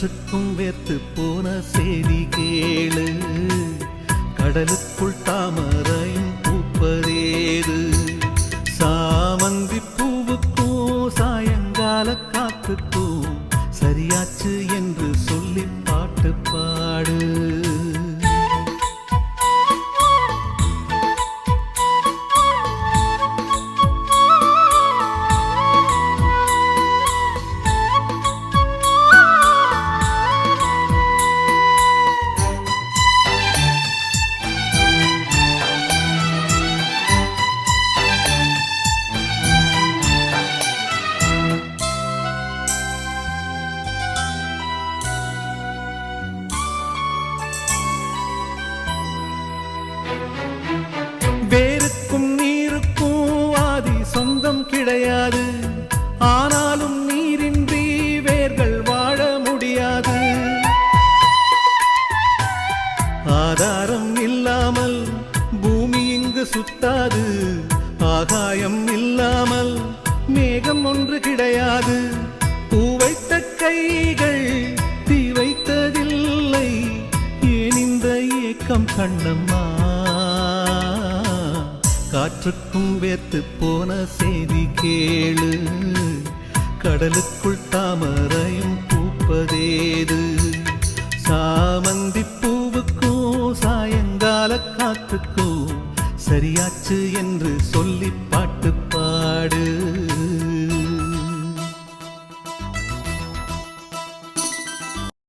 காற்றுக்கும் வேர்த்து போன செய்தி கேளு, கடலுக்குள் தாமரையும் பூப்பதேது. சாமந்தி பூவுக்கும் சாயங்கால காத்துக்கும் சரியாச்சு என்று சொல்லி பாட்டு பாடு. வேருக்கும் நீருக்கும் ஆதி சொந்தம் கிடையாது, ஆனாலும் நீரின்றி வேர்கள் வாழ முடியாது. ஆதாரம் இல்லாமல் பூமி இங்கு சுத்தாது, ஆகாயம் இல்லாமல் மேகம் ஒன்று கிடையாது. பூ வைத்த கைகள் தீ வைத்ததில்லை, ஏன் இந்த ஏக்கம் கண்ணம்மா? காற்றுக்கும் வேர்த்து போன செய்தி கேளு, கடலுக்குள் தாமரையும் பூப்பதேது. சாமந்தி பூவுக்கும் சாயங்கால காத்துக்கும் சரியாச்சு என்று சொல்லி பாட்டு பாடு.